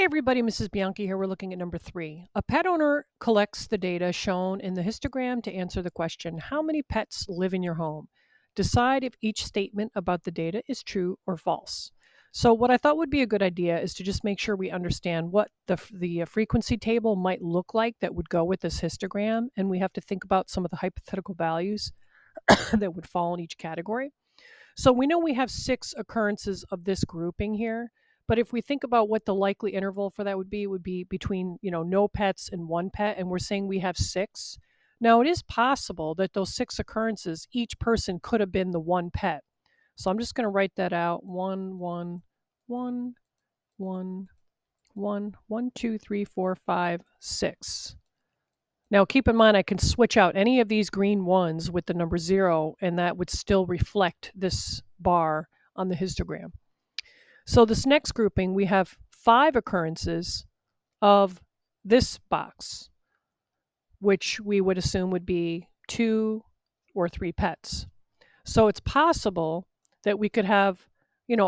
Hey everybody, Mrs. Bianchi here. We're looking at number 3. A pet owner collects the data shown in the histogram to answer the question, how many pets live in your home? Decide if each statement about the data is true or false. So what I thought would be a good idea is to just make sure we understand what the frequency table might look like that would go with this histogram, and we have to think about some of the hypothetical values that would fall in each category. So we know we have 6 occurrences of this grouping here, but if we think about what the likely interval for that would be, it would be between, no pets and 1 pet, and we're saying we have 6. Now, it is possible that those 6 occurrences, each person could have been the 1 pet. So I'm just going to write that out. 1, 1, 1, 1, 1, 1, 2, 3, 4, 5, 6. Now, keep in mind, I can switch out any of these green ones with the number 0, and that would still reflect this bar on the histogram. So this next grouping, we have 5 occurrences of this box, which we would assume would be 2 or 3 pets. So it's possible that we could have,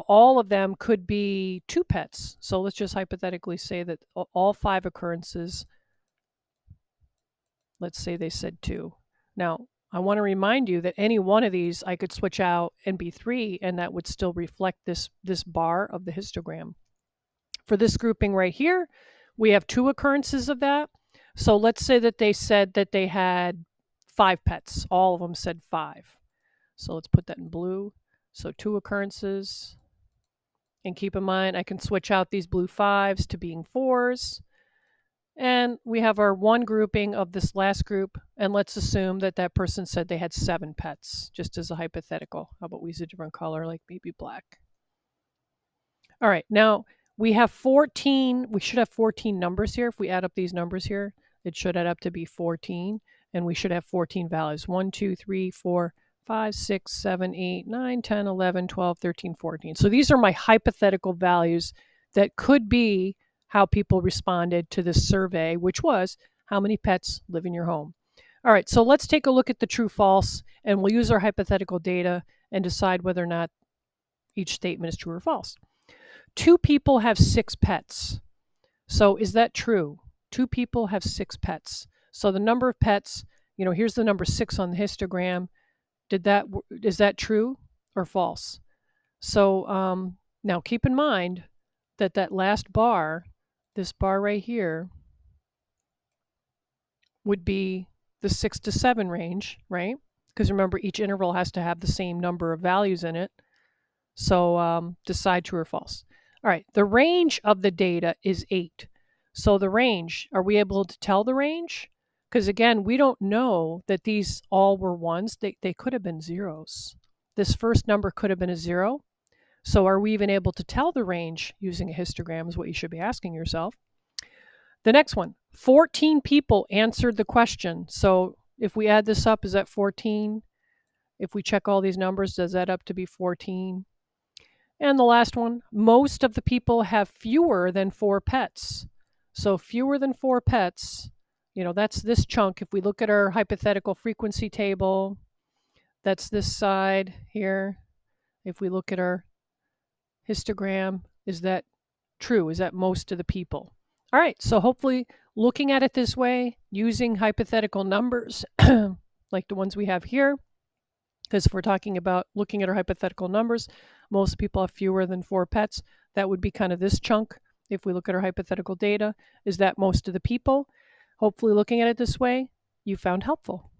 all of them could be 2 pets. So let's just hypothetically say that all 5 occurrences, let's say they said 2. Now, I want to remind you that any one of these I could switch out and be 3, and that would still reflect this bar of the histogram. For this grouping right here, we have 2 occurrences of that. So let's say that they said that they had 5 pets. All of them said 5. So let's put that in blue. So 2 occurrences. And keep in mind, I can switch out these blue 5s to being 4s. And we have our 1 grouping of this last group, and let's assume that that person said they had 7 pets, just as a hypothetical. How about we use a different color, like maybe black? All right, now we have 14, we should have 14 numbers here. If we add up these numbers here, it should add up to be 14, and we should have 14 values. 1, 2, 3, 4, 5, 6, 7, 8, 9, 10, 11, 12, 13, 14. So these are my hypothetical values that could be how people responded to this survey, which was how many pets live in your home. All right, so let's take a look at the true false, and we'll use our hypothetical data and decide whether or not each statement is true or false. 2 people have 6 pets. So is that true? 2 people have 6 pets. So the number of pets, here's the number 6 on the histogram. Is that true or false? So now keep in mind that last bar, this bar right here, would be the 6 to 7 range, right? Because remember, each interval has to have the same number of values in it. So decide true or false. All right, the range of the data is 8. So the range, are we able to tell the range? Because again, we don't know that these all were 1s. They could have been 0s. This first number could have been a 0. So are we even able to tell the range using a histogram is what you should be asking yourself. The next one, 14 people answered the question. So if we add this up, is that 14? If we check all these numbers, does that up to be 14? And the last one, most of the people have fewer than 4 pets. So fewer than 4 pets, that's this chunk. If we look at our hypothetical frequency table, that's this side here. If we look at our histogram, is that true? Is that most of the people? All right, so hopefully looking at it this way, using hypothetical numbers like the ones we have here, because if we're talking about looking at our hypothetical numbers, most people have fewer than 4 pets. That would be kind of this chunk. If we look at our hypothetical data, is that most of the people? Hopefully looking at it this way, you found helpful.